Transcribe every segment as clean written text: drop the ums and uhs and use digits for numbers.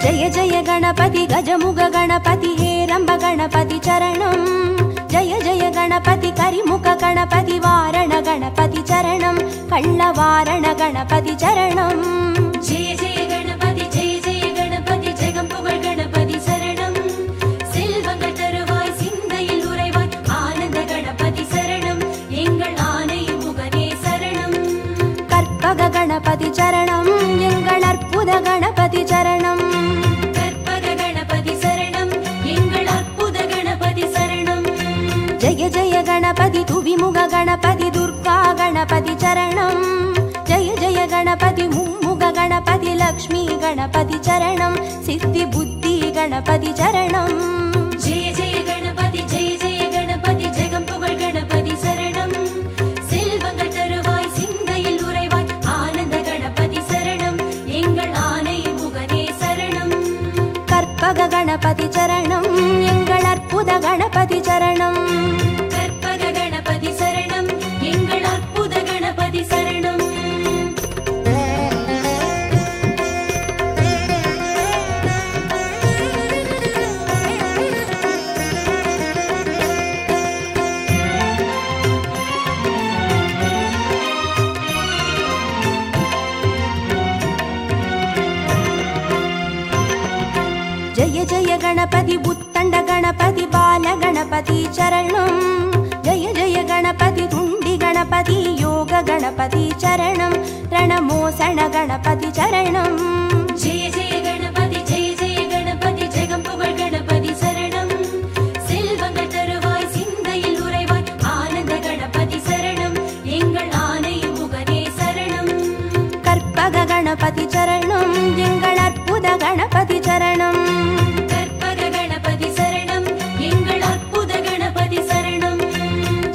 जय जय गणपति गजमुग गणपति हेरंब गणपति चरणं जय जय गणपति करिमुख गणपति वारण गणपति चरणं कल्लवारण गणपति चरणं जय जय गणपति जगம்புகழ் गणपति शरणं செல்வங்கள் தருவாய் சிந்தையில் உறைவாய் ஆனந்த கணபதி சரணம் எங்கள் ஆனை முகனே சரணம் கற்பக गणपति चरणं எங்கள் அற்புத गणपति चरणं கற்பக गणपति சரணம் எங்கள் அற்புத गणपति சரணம் जय जय गणपति துவிமுக गणपति दुर्गा गणपति चरणं जय जय गणपति मुम्मुग गणपति लक्ष्मी गणपति चरणं सिद्धि बुद्धि गणपति चरणं जय जय गणपति जगம்புகழ் गणपति शरणं செல்வங்கள் தருவாய் சிந்தையில் உறைவாய் ஆனந்த கணபதி சரணம் எங்கள் ஆனை முகனே சரணம் கற்பக गणपति चरणं எங்கள் அற்புத गणपति चरणं கற்பக गणपति சரணம் எங்கள் அற்புத கணபதி சரணம் जय जय गणपति उत्तंड गणपति बाल गणपति चरणं जय जय गणपति तुंडी गणपति योग गणपति चरणं रणमोसण गणपति चरणं जय जय गणपति जगம்புகழ் गणपति शरणं செல்வங்கள் தருவாய் சிந்தையில் உறைவாய் ஆனந்த கணபதி சரணம் எங்கள் ஆனை முகனே சரணம் கற்பக गणपति चरणं எங்கள் அற்புத गणपति चरणं கற்பக गणपति சரணம் எங்கள் அற்புத கணபதி சரணம்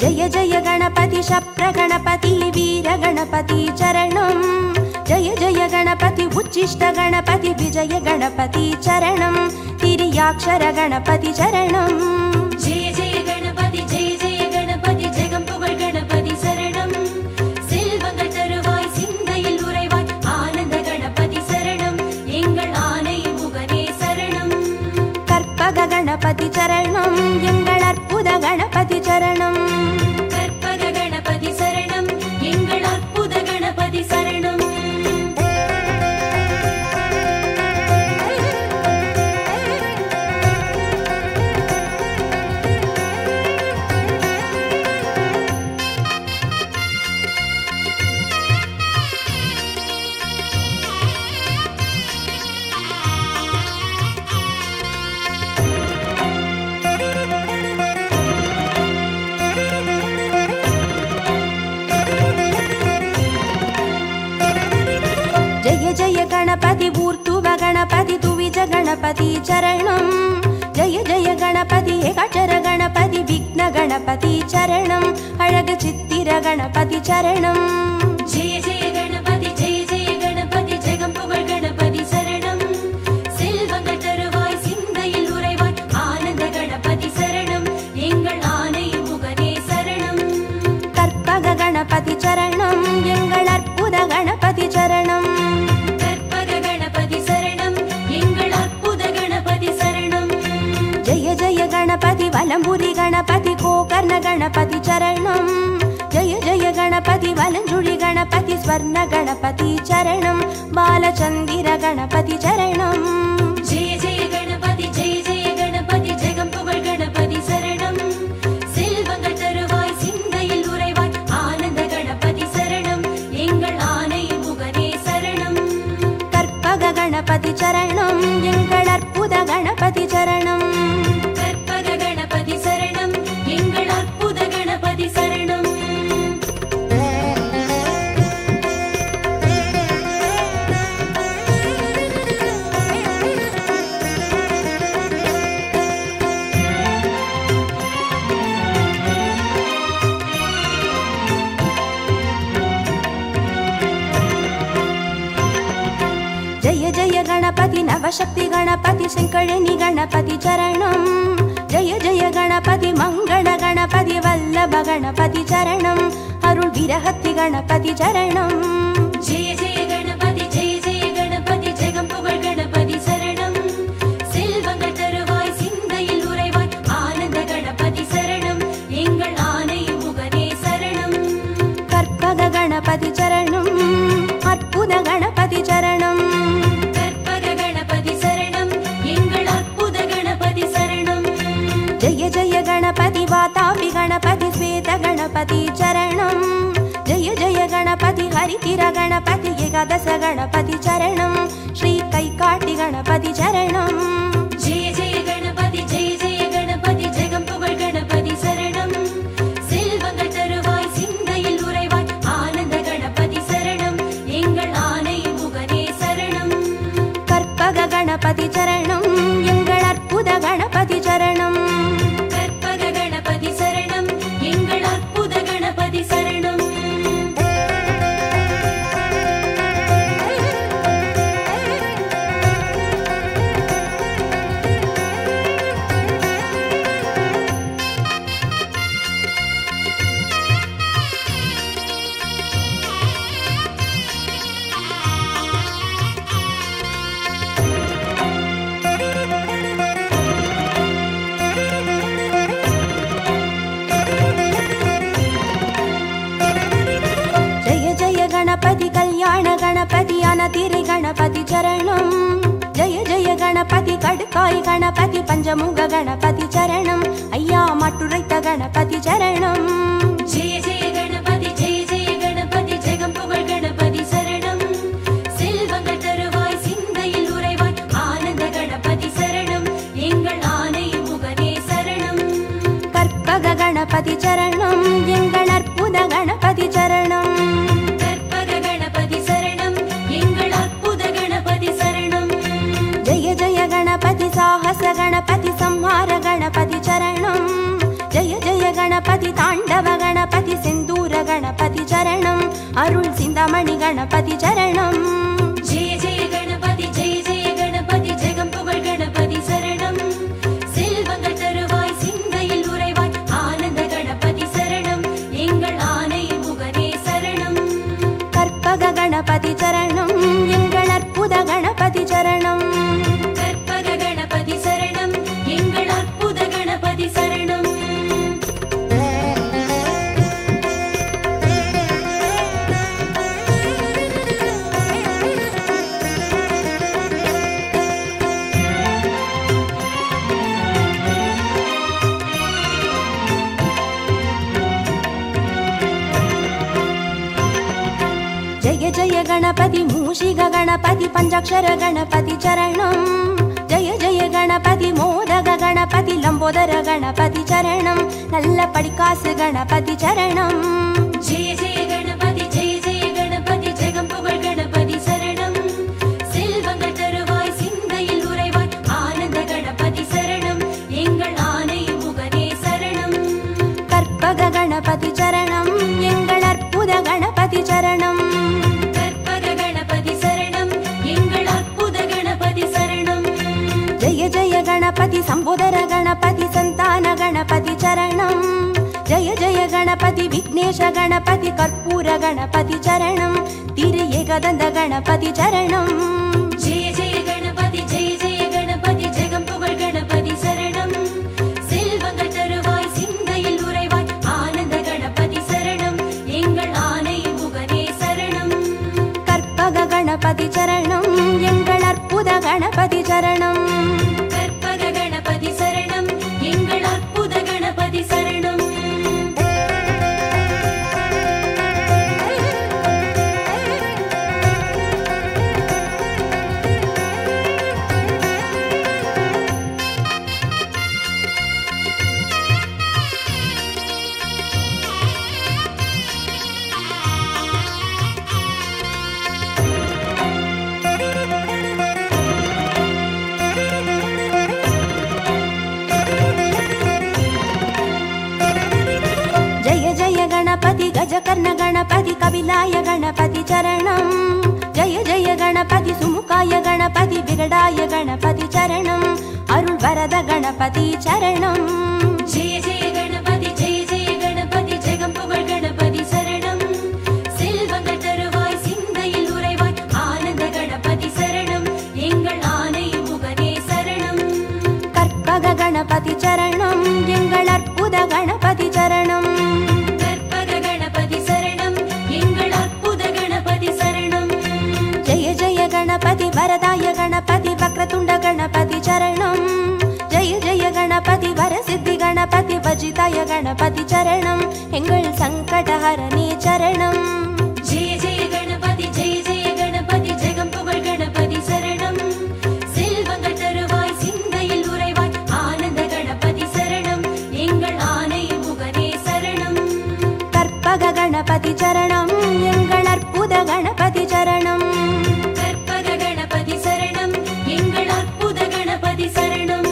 जय जय गणपति शप्र गणपति वीर गणपति चरणं जय जय गणपति उच्चिष्ट गणपति विजय गणपति चरणं तिर्याक्षर गणपति चरणं जय जय गणपति जगம்புகழ் गणपति शरणं செல்வங்கள் தருவாய் சிந்தையில் உறைவாய் ஆனந்த கணபதி சரணம் எங்கள் ஆனை முகனே சரணம் கற்பக गणपति चरणं எங்கள் அற்புத गणपति चरणं கற்பக गणपति சரணம் எங்கள் அற்புத கணபதி சரணம் जय जय गणपति ऊर्ध्व गणपति तुविज गणपति चरणं जय जय गणपति एकाक्षर गणपति विघ्न गणपति चरणं अழகு சித்திர गणपति चरणं जय जय गणपति जगம்புகழ் गणपति शरणं செல்வங்கள் தருவாய் சிந்தையில் உறைவாய் ஆனந்த கணபதி சரணம் எங்கள் ஆனை முகனே சரணம் கற்பக गणपति चरणं எங்கள் அற்புத गणपति चरणं கற்பக गणपति சரணம் எங்கள் அற்புத கணபதி சரணம் जय जय गणपति वलंबुरी गणपति गोकर्ण गणपति चरणं जय जय गणपति वलंजुळि गणपति स्वर्ण गणपति चरणं बालचंदिर गणपति चरणं जय जय गणपति जगம்புகழ் गणपति शरणं செல்வங்கள் தருவாய் சிந்தையில் உறைவாய் ஆனந்த கணபதி சரணம் எங்கள் ஆனை முகனே சரணம் கற்பக गणपति चरणं எங்கள் அற்புத गणपति चरणं கற்பக गणपति சரணம் எங்கள் அற்புத கணபதி சரணம் जय जय गणपति नवशक्ति गणपति शंकरणी गणपति चरणं जय जय गणपति मंगल गणपति वल्लभ गणपति चरणं अरुள் विरहति गणपति चरणं जय जय गणपति जगம்புகழ் गणपति शरणं गणपति चरणं जय जय गणपति हरितिर गणपति एकादश गणपति चरणं श्री कैकाटि गणपति चरणं जय जय गणपति जगं पुगழ் गणपति சரணம் செல்வங்கள் தருவாய் சிந்தையில் உறைவாய் ஆனந்த கணபதி சரணம் எங்கள் ஆனை முகனே சரணம் கற்பக गणपति चरणं எங்கள் அற்புத गणपति चरणं கற்பக கணபதி சரணம் எங்கள் அற்புத கணபதி சரணம் गणपति कल्याण गणपति अनतिरि गणपति चरणं जय जय गणपति कड्काय गणपति पंचमुग गणपति चरणं अय्या मट्टुरैत्त गणपति चरणं जय जय गणपति जगं पुगழ் गणपति சரணம் செல்வங்கள் தருவாய் சிந்தையில் உறைவாய் ஆனந்த கணபதி சரணம் எங்கள் ஆனை முகனே சரணம் கற்பக गणपति चरणं எங்கள் அற்புத गणपति चरणं गणपति साहस गणपति संहार गणपति चरणं जय जय गणपति ताण्डव गणपति सिन्दूर गणपति चरणं अरुள் सिन्दामणि गणपति चरणं जय जय गणपति जगं पुगழ் गणपति சரணம் செல்வங்கள் தருவாய் சிந்தையில் உறைவாய் ஆனந்த கணபதி சரணம் எங்கள் ஆனை முகனே சரணம் கற்பக गणपति चरणं எங்கள் அற்புத गणपति चरणं சரணம் जय जय गणपति मूषिक गणपति पंचाक्षर गणपति चरणं जय जय गणपति मोदक गणपति लंबोदर गणपति चरणं नल्ल पडिकासु गणपति चरणं जय जय गणपति जगं पुगழ் गणपति சரணம் செல்வங்கள் தருவாய் சிந்தையில் உறைவாய் ஆனந்த கணபதி சரணம் எங்கள் ஆனை முகனே சரணம் கற்பக गणपति चरणं எங்கள் அற்புத गणपति चरणं கற்பக கணபதி சரணம் எங்கள் அற்புத கணபதி சரணம் जय जय गणपति संबोधर गणपति संतान गणपति चरणं जय जय गणपति विघ्नेश गणपति कर्पूर गणपति चरणं तिरु एकदन्त गणपति चरणं जय जय गणपति जगं पुगழ் गणपति சரணம் செல்வங்கள் தருவாய் சிந்தையில் உறைவாய் ஆனந்த கணபதி சரணம் எங்கள் ஆனை முகனே சரணம் கற்பக गणपति चरणं எங்கள் அற்புத गणपति चरणं கற்பக கணபதி சரணம் எங்கள் அற்புத கணபதி சரணம் गणपति गजकर्ण गणपति कपिलाय गणपति चरणं जय जय गणपति सुमुखाय गणपति विगडाय गणपति चरणं अरुள் वरद गणपति चरणं जय जय गणपति जगं पुगழ் गणपति சரணம் செல்வங்கள் தருவாய் சிந்தையில் உறைவாய் ஆனந்த கணபதி சரணம் எங்கள் ஆனை முகனே சரணம் கற்பக गणपति चरणं எங்கள் அற்புத गणपति चरणं गणपति वरदाय गणपति वक्रतुंड गणपति चरणं जय जय गणपति वरसिद्धि गणपति वजिताय கணபதி சரணம் எங்கள் சங்கடஹரணே சரணம். ஜெய ஜெய கணபதி ஜெய ஜெய கணபதி ஜெகம் புகழ் கணபதி சரணம். செல்வங்கள் தருவாய் சிந்தையில் உறைவாய் ஆனந்த கணபதி சரணம் எங்கள் ஆனை முகனே சரணம். கற்பக கணபதி சரணம் எங்கள் அற்புத கணபதி சரணம். கற்பக கணபதி சரணம் எங்கள் அற்புத கணபதி சரணம்.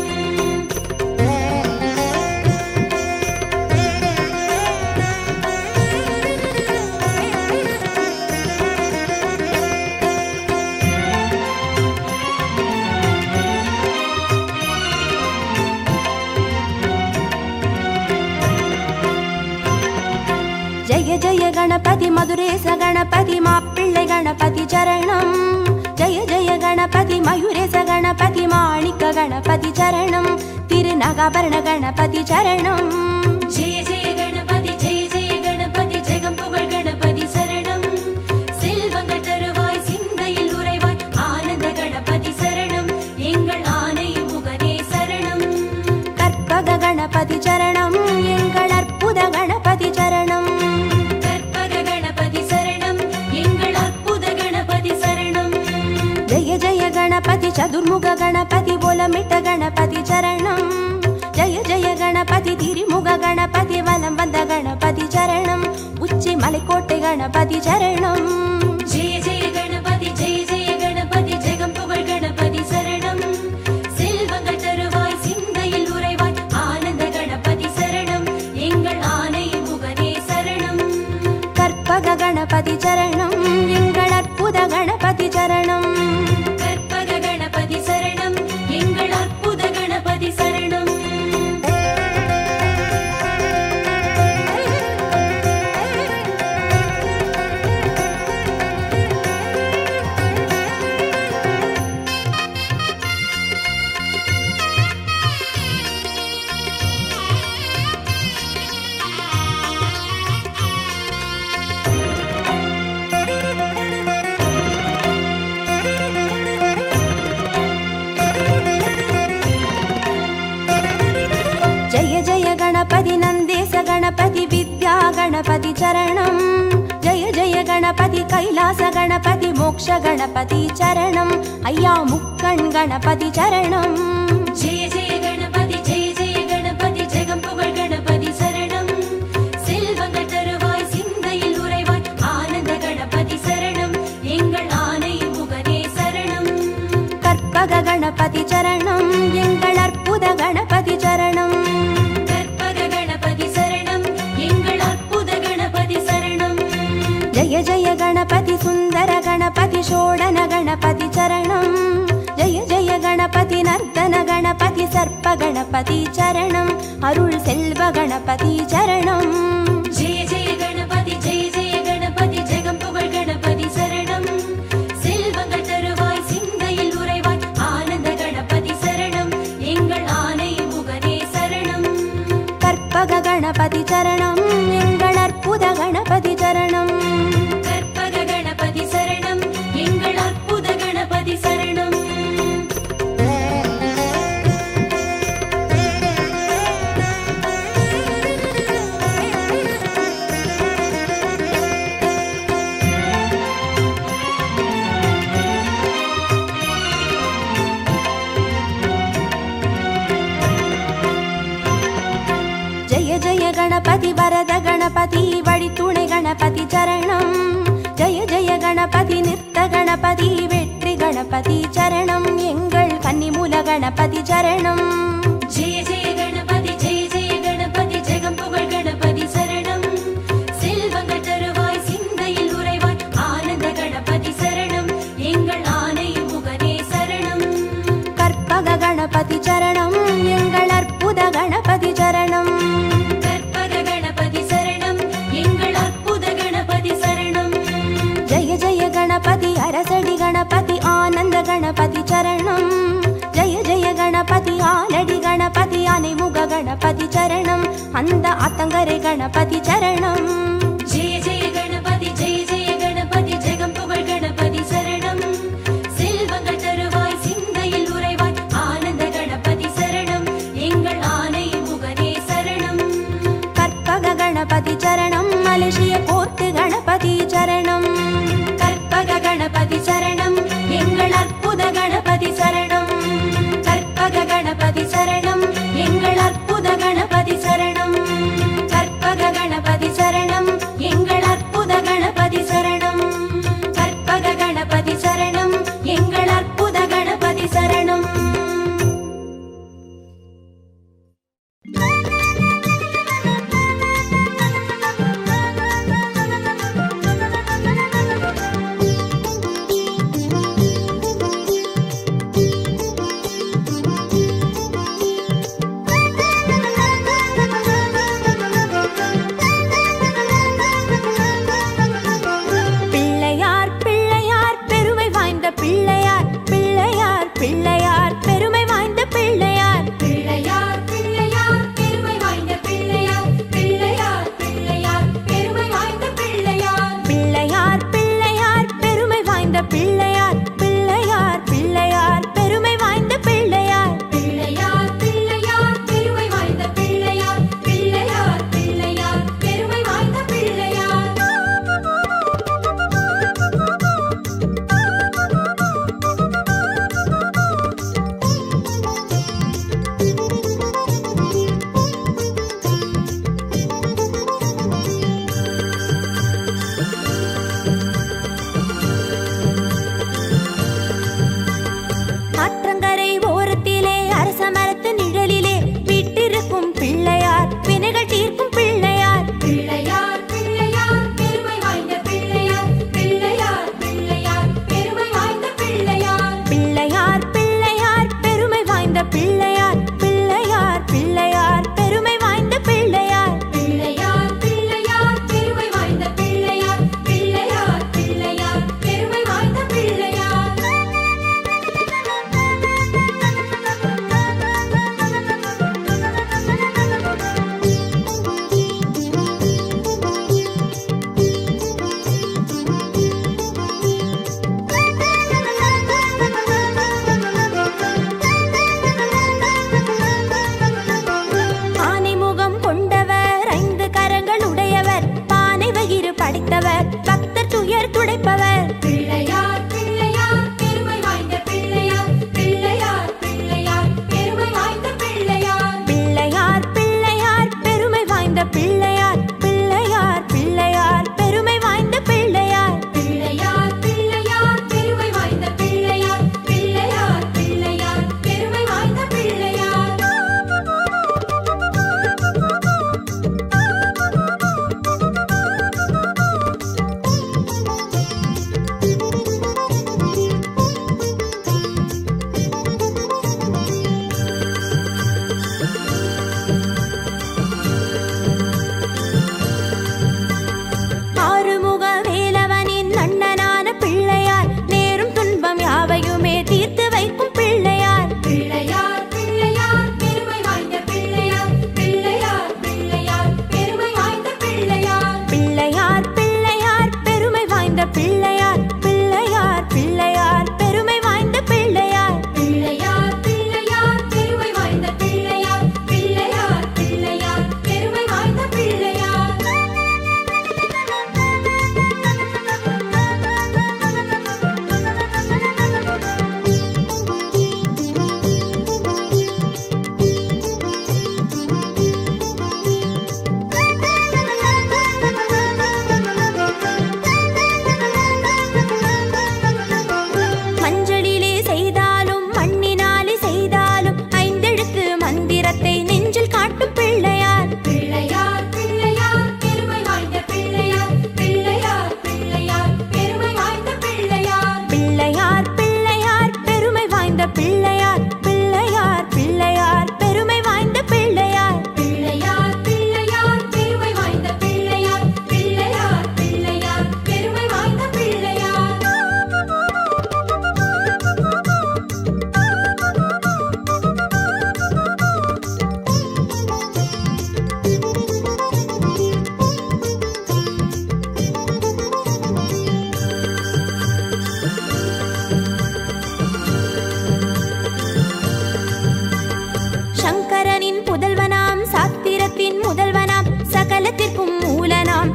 ஜெய ஜெய கணபதி மதுரேச கணபதி மாப்பிள்ளை கணபதி சரணம். ஜெய ஜெய கணபதி மயூரேச கணபதி மாணிக்க கணபதி சரணம். திருநகாபரண கணபதி சரணம். ஜெய ஜெய கணபதி ஜெய ஜெய கணபதி ஜெகம் புகழ் கணபதி சரணம். செல்வங்கள் தருவாய் சிந்தையில் உறைவாய் ஆனந்த கணபதி சரணம் எங்கள் ஆனை முகனே சரணம். கற்பக கணபதி சரணம் எங்கள் அற்புத கணபதி சரணம். கற்பக கணபதி சரணம் எங்கள் அற்புத கணபதி சரணம். ஜெய ஜெய கணபதி சதுர்முக கணபதி போலமிட்ட கணபதி சரணம். ஜெய ஜெய கணபதி திரிமுக கணபதி வலம் வந்த கணபதி சரணம். உச்சி மலைக்கோட்டை கணபதி சரணம். ஜெய ஜெய கணபதி ஜெய ஜெய கணபதி ஜெகம் புகழ் கணபதி சரணம். செல்வங்கள் தருவாய் சிந்தையில் உறைவாய் ஆனந்த கணபதி சரணம் எங்கள் ஆனை முகனே சரணம். கற்பக கணபதி சரணம் எங்கள் அற்புத கணபதி சரணம். கற்பக கணபதி சரணம் எங்கள் அற்புத கணபதி சரணம். ஜெய ஜெய கணபதி நந்தேச கணபதி வித்யா கணபதி சரணம். ஜெய ஜெய கணபதி கைலாச கணபதி மோக்ஷ கணபதி சரணம். ஐயா முக்கண் கணபதி சரணம். ஜெய ஜெய கணபதி ஜெய ஜெய கணபதி ஜெகம் புகழ் கணபதி சரணம். செல்வங்கள் தருவாய் சிந்தையில் உறைவாய் ஆனந்த கணபதி சரணம் எங்கள் ஆனை முகனே சரணம். கற்பக கணபதி சரணம் எங்கள் அற்புத கணபதி சரணம். கற்பக கணபதி சரணம் எங்கள் அற்புத கணபதி சரணம். ஜெய ஜெய கணபதி சுந்தர கணபதி சோடன கணபதி சரணம். ஜெய ஜெய கணபதி நர்த்தன கணபதி சர்ப்ப கணபதி சரணம். அருள் செல்வ கணபதி சரணம். ஜெய ஜெய கணபதி ஜெய ஜெய கணபதி ஜெகம் புகழ் கணபதி சரணம். செல்வங்கள் தருவாய் சிந்தையில் உறைவாய் ஆனந்த கணபதி சரணம் எங்கள் ஆனை முகனே சரணம். கற்பக கணபதி சரணம் எங்கள் அற்புத கணபதி சரணம். கற்பக கணபதி சரணம் எங்கள் அற்புத கணபதி சரணம். ஜெய ஜெய கணபதி வரத கணபதி வழித்துணை கணபதி சரணம். ஜெய ஜெய கணபதி நிறுத்த கணபதி வெற்றி கணபதி சரணம் எங்கள் கன்னிமூல கணபதி சரணம். ஜெய ஜெய கணபதி ஜெய ஜெய கணபதி ஜெகம் புகழ் கணபதி சரணம். செல்வங்கள் தருவாய் சிந்தையில் உறைவாய் ஆனந்த கணபதி சரணம் எங்கள் ஆனை முகனே சரணம். கற்பக கணபதி சரணம் எங்கள் அற்புத கணபதி சரணம். கற்பக கணபதி சரணம் எங்கள் அற்புத கணபதி சரணம். ஜெய ஜெய கணபதி அரசடி கணபதி ஆனந்த கணபதி சரணம். ஜெய ஜெய கணபதி ஆலடி கணபதி அனைமுக கணபதி சரணம். அந்த ஆத்தங்கரை கணபதி சரணம். ஜெய ஜெய கணபதி ஜெய ஜெய கணபதி ஜெகம் புகழ் கணபதி சரணம். செல்வங்கள் தருவாய் சிந்தையில் உறைவாய் ஆனந்த கணபதி சரணம் எங்கள் ஆனை முகனே சரணம்.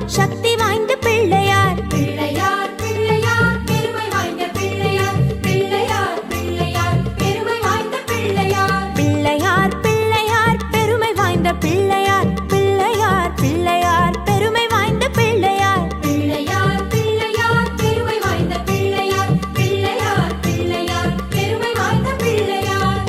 சக்தி வாய்ந்த பிள்ளையார். பிள்ளையார் பிள்ளையார் பெருமை வாய்ந்த பிள்ளையார். பிள்ளையார் பிள்ளையார் பெருமை வாய்ந்த பிள்ளையார். பிள்ளையார் பிள்ளையார் பெருமை வாய்ந்த பிள்ளையார். பிள்ளையார் பிள்ளையார் பெருமை வாய்ந்த பிள்ளையார். பிள்ளையார் பிள்ளையார் பெருமை வாய்ந்த பிள்ளையார். பிள்ளையார் பிள்ளையார் பெருமை வாய்ந்த பிள்ளையார்.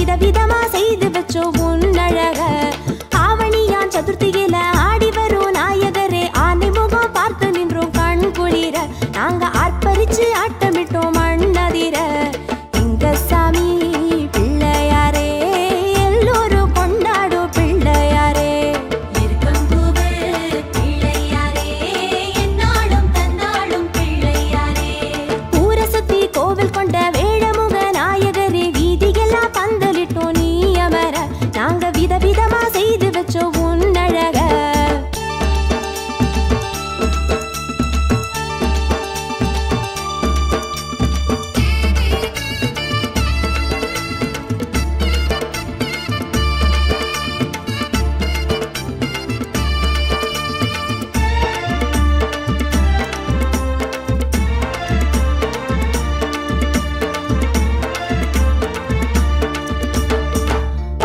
விதவிதமா செய்து வச்சோம் உன்னழக. ஆவணியான் சதுர்த்தியில ஆடி வரும் நாயகரே, ஆனை முகம் பார்த்து நின்றோம் கண் குளிர. நாங்க ஆர்ப்பரிச்சு ஆட்டமிட்டோம் மண்ணதிர. எங்க சாமி பிள்ளையாரே, எல்லோரும் கொண்டாடும் பிள்ளையாரே. இருக்கம்பூவே பிள்ளையாரே, என்னாலும் தன்னாலும் பிள்ளையாரே. ஊரை சுத்தி கோவில் கொண்ட வேழமுக நாயகரே, வீதியெல்லாம் பந்தலிட்டோம் நீ அமர. நாங்க விதவிதமா செய்து வச்சோம் உன்னழக.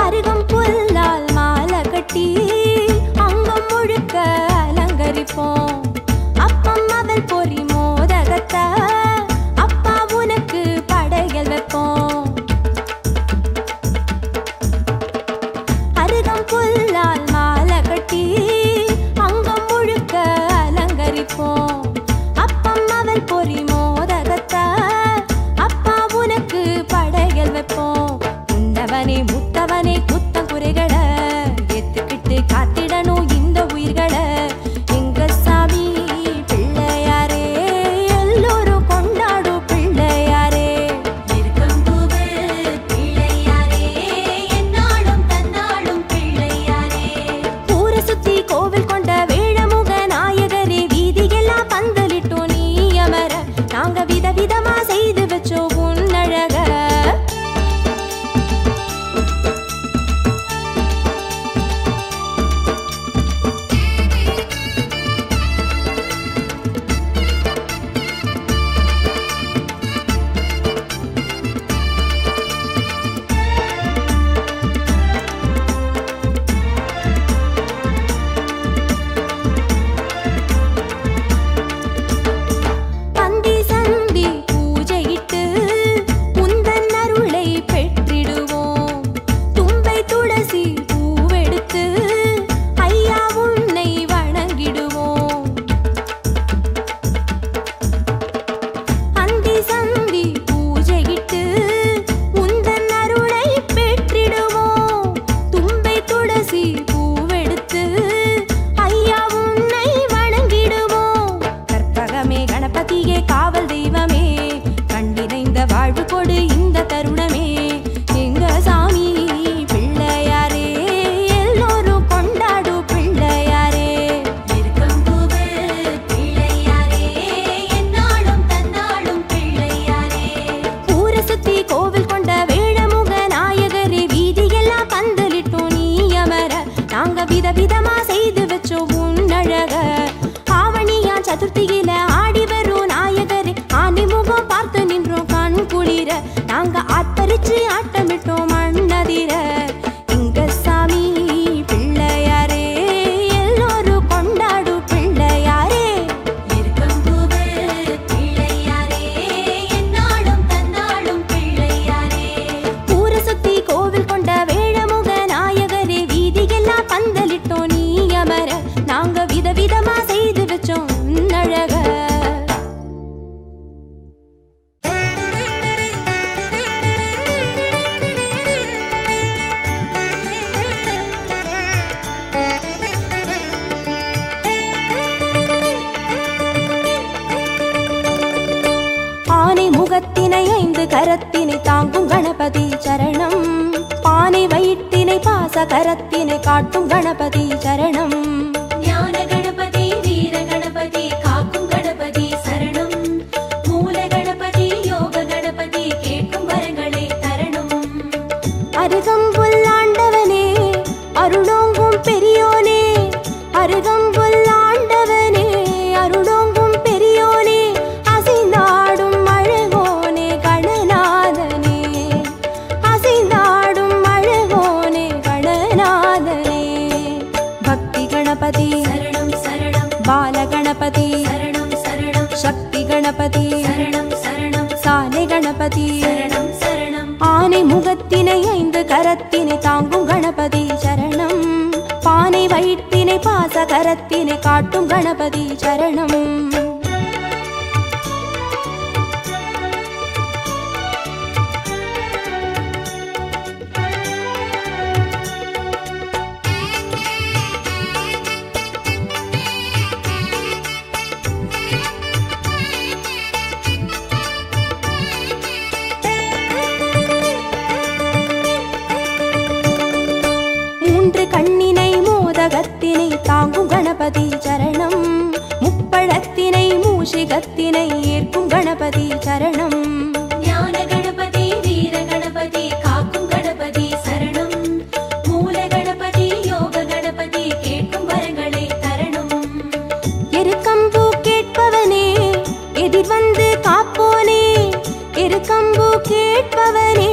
அருகம் புல்லால் மாலை கட்டி அங்கம் முழுக்க அலங்கரிப்போம். அப்பம் அவள் பொறி மோதகத்த அப்பா உனக்கு படையல் வைப்போம். அருகம் புல்லால் மாலை கட்டி அங்கம் முழுக்க அலங்கரிப்போம். அப்பம் அவள் பொறி மோதகத்த அப்பா உனக்கு படையல் வைப்போம். உன்னவனே முத்தவனே குத்தம் குறைகளை எத்துக்கிட்டு காத்திடணும் இந்த உயிர்களை. எங்க சாமி பிள்ளையாரே, எல்லோரும் கொண்டாடும் பிள்ளையாரே. இருக்கம்பூவே பிள்ளையாரே, என்னாலும் தன்னாலும் பிள்ளையாரே. ஊரை சுத்தி கோவில் கொண்ட வேழமுக நாயகரே, வீதியெல்லாம் பந்தலிட்டோம் நீ அமர. நாங்க விதவிதமா செய்து வச்சோம் உன்னழக. பந்தி சந்தி பூஜையிட்டு உந்தன் அருளை பெற்றிடுவோம். தும்பை துளசி பூவெடுத்து ஐயா உன்னை வணங்கிடுவோம். பந்தி சந்தி பூஜையிட்டு உந்தன் அருளை பெற்றிடுவோம். தும்பை துளசி பூவெடுத்து ஐயா உன்னை வணங்கிடுவோம். கற்பகமே கணபதியே காவல் தெய்வமே, கண்டிணைந்த வாழ்வு கொடு இந்த தருணமே. எங்க சாமி பிள்ளையாரே, எல்லோரும் கொண்டாடும் பிள்ளையாரே. இருக்கம்பூவே பிள்ளையாரே, என்னாலும் தன்னாலும் பிள்ளையாரே. ஊரை சுத்தி கோவில் கொண்ட வேழமுக நாயகரே, வீதியெல்லாம் பந்தலிட்டோம் நீ அமர. நாங்க விதவிதமா செய்து வச்சோம் உன்னழக. ஆவணியான் சதுர்த்தியில ஆடி வரும் நாயகரே, ஆனை முகம் பார்த்து நின்றோம் கண் குளிர. நாங்க ஆர்ப்பரிச்சு ஆட்டமிட்டோம் மண்ணதிர. எங்க சாமி பிள்ளையாரே, எல்லோரும் கொண்டாடும் பிள்ளையாரே. இருக்கம்பூவே பிள்ளையாரே, என்னாலும் தன்னாலும் பிள்ளையாரே. ஊரை சுத்தி கோவில் கொண்ட வேழமுக நாயகரே, வீதியெல்லாம் பந்தலிட்டோம் நீ அமர. நாங்க விதவிதமா செய்து வச்சோம் உன்னழக. ஆனை முகத்தினை 5 கரத்தினை தாங்கும் கணபதி சரணம். பானை வயிற்றினை பாச கரத்தினை காட்டும் கணபதி சரணம். ஞான கணபதி வீர கணபதி காக்கும் கணபதி சரணம். மூல கணபதி யோக கணபதி கேட்கும் வரங்களை தரணும். அருகம்புல் ஆண்டவனே, அருளோங்கும் பெரியோனே. அருகம்புல் ஆண்டவனே, அருளோங்கும் பெரியோனே. அசைந்தாடும் அழகோனே கணநாதனே. அசைந்தாடும் அழகோனே கணநாதனே. பக்தி கணபதி சரணம் சரணம். பால கணபதி சரணம் சரணம். சக்தி கணபதி சரணம் சரணம். சாலை கணபதி சரணம் சரணம். ஆனை முகத்தினை 5 கரத்தினை தாங்கும் கணபதி சரணம். பானை வயிற்றினை பாச கரத்தினை காட்டும் கணபதி சரணம். கண்ணினை மோதகத்தினை தாங்கும் கணபதி சரணம். முப்பழத்தினை மூஷிகத்தினை ஏற்கும் கணபதி சரணம். ஞான கணபதி வீர கணபதி காக்கும் கணபதி சரணம். மூல கணபதி யோக கணபதி கேட்கும் வரங்களை தரணும். எருக்கம்பூ கேட்பவனே எதிர் வந்து காப்போனே. எருக்கம்பூ கேட்பவனே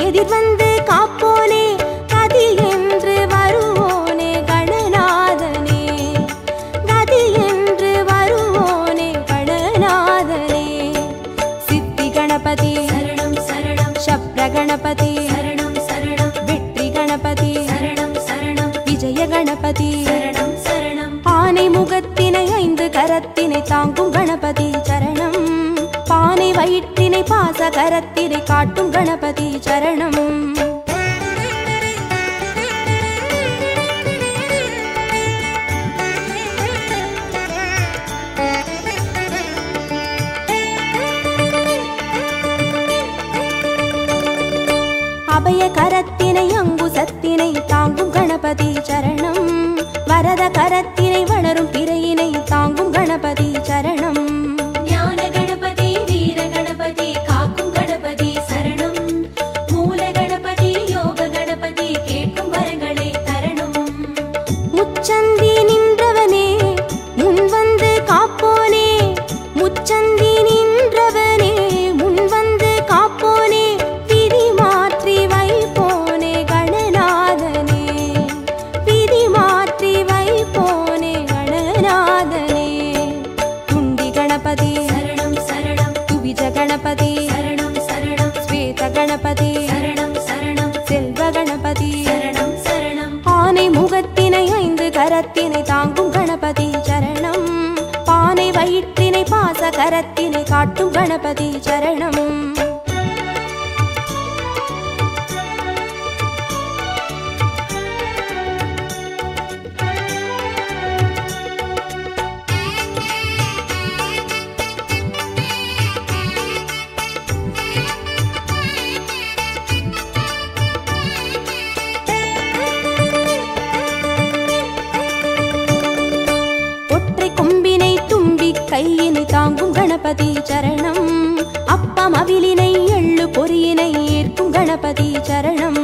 எதிர் வந்து காப்போனே. கதி என்று வருவோனே கணநாதனே. கதி என்று வருவோனே கணநாதனே. சித்தி கணபதி சரணம் சரணம். சப்ர கணபதி சரணம் சரணம். வெற்றி கணபதி சரணம் சரணம். விஜய கணபதி சரணம் சரணம். ஆனை முகத்தினை 5 கரத்தினை தாங்கும் கணபதி சரணம். பானை வயிற்றினை பாச கரத்தினை காட்டும் கணபதி சரணம். அபய கரத்தினை அங்குசத்தினை தாங்கும் கணபதி சரணம். வரத கரத்தினை வளரும் பிறையினை தாங்கும் கணபதி சரணம். ஞான கணபதி வீர கணபதி காக்கும் கணபதி சரணம். மூல கணபதி யோக கணபதி கேட்கும் வரங்களை தரணும். முச்சந்தி நின்றவனே முன் வந்து காப்போனே. முச்சந்தி நின்றவனே முன் வந்து காப்போனே. விதி மாற்றி வைப்போனே கணநாதனே. விதி மாற்றி வைப்போனே கணநாதனே. துண்டி கணபதி சரணம் சரணம். துவிஜ கணபதி சரணம் சரணம். ஸ்வேத கணபதி சரணம் சரணம். செல்வ கணபதி சரணம் சரணம். ஆனை முகத்தினை 5 கரத்தினை தாங்கும் கணபதி சரணம். பானை வயிற்றினை பாச கரத்தினை காட்டும் கணபதி சரணம். ஒற்றை கொம்பினை தும்பி கையினை தாங்கும் கணபதி சரணம். அப்பம் அவிலினை எள்ளு பொறியினை ஏற்கும் கணபதி சரணம்.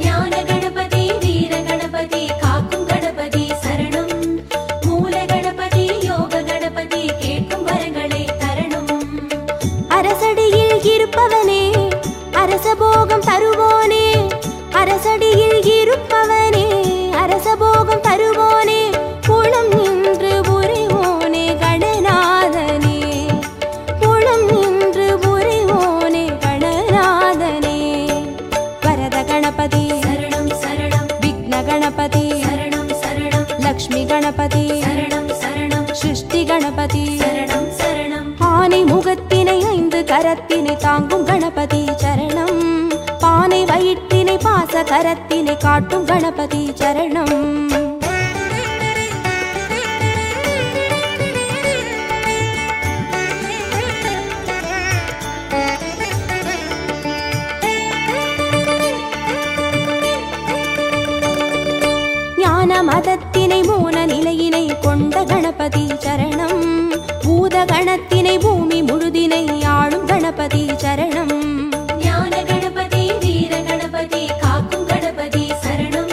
ஞான கணபதி வீர கணபதி காக்கும் கணபதி சரணம். மூல கணபதி யோக கணபதி கேட்கும் வரங்களை தரணும். அரசடியில் இருப்பவனே அரசபோகம் தருவோனே. அரசடியில் இருப்பவனே அரசபோகம் தருவோனே. குளம் நின்று புரிவோனே கணநாதனே. குளம் நின்று புரிவோனே கணநாதனே. வரத கணபதி சரணம் சரணம். விக்ன கணபதி சரணம் சரணம். லக்ஷ்மி கணபதி சரணம் சரணம். சிருஷ்டி கணபதி சரணம் சரணம். ஆனை முகத்தினை 5 கரத்தினை தாங்கும் கணபதி சரணம். பானை வயிற்றினை பாச கரத்தினை காட்டும் கணபதி சரணம். ஞான மதத்தினை மோன நிலையினை கொண்ட கணபதி சரணம். பூத கணத்தினை பூமி முழுதினை ஆளும் கணபதி சரணம். ஞான கணபதி வீர கணபதி காக்கும் கணபதி சரணம்.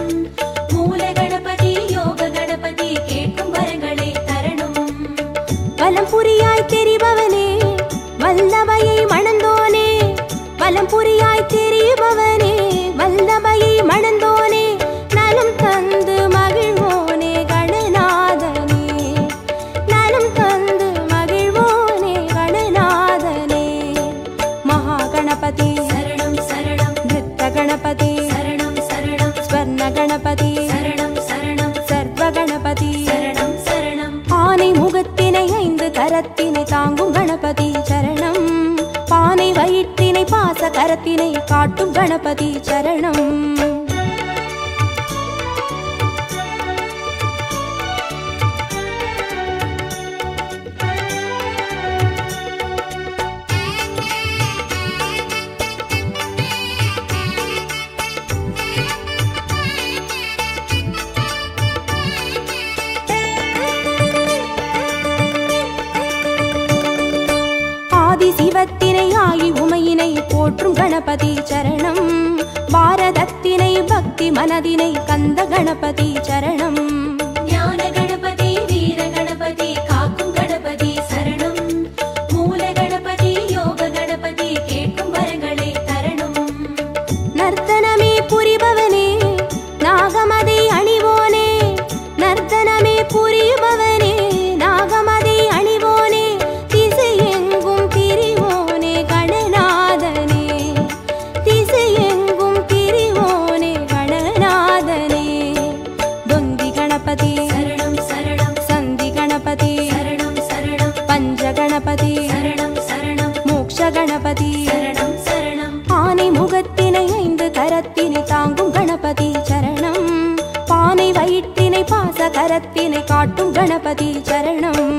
மூல கணபதி யோக கணபதி கேட்கும் வரங்களை தரணும். வலம் புரியாய் தெரிபவனே வல்லபையை மணந்தோனே. வலம் புரியாய் தெரிபவனே வல்லபையை மணந்தோனே. நலம் தந்து மகிழ்வோனே கணநாதனே. நலம் தந்து மகிழ்வோனே கணநாதனே. மகா கரத்தினை தாங்கும் கணபதி சரணம். பானை வயிற்றினை பாச கரத்தினை காட்டும் கணபதி சரணம். சிவத்தினை ஆகி உமையினை போற்றும் கணபதி சரணம். பாரதத்தினை பக்தி மனதினை கந்த கணபதி சரணம். ஞான கணபதி வீர கணபதி காக்கும் கணபதி சரணம். மூல கணபதி யோக கணபதி கேட்கும் வரங்களை தரணும். நர்த்தனமே புரிபவனே நாகமதை அணிவோனே. நர்த்தனமே புரிபவனே நாகமதை அணிவோனே. திசையெங்கும் திரிவோனே கணநாதனே. திசையெங்கும் திரிவோனே கணநாதனே. தொந்தி கணபதி சரணம் சரணம். சந்தி கணபதி சரணம் சரணம். பஞ்ச கணபதி சரணம் சரணம். மோக்ஷ கணபதி சரணம் சரணம். ஆனை முகத்தினை 5 கரத்தினை தாங்கும் கணபதி சரணம். பானை வயிற்றினை பாச கரத்தினை காட்டும் கணபதி சரணம்.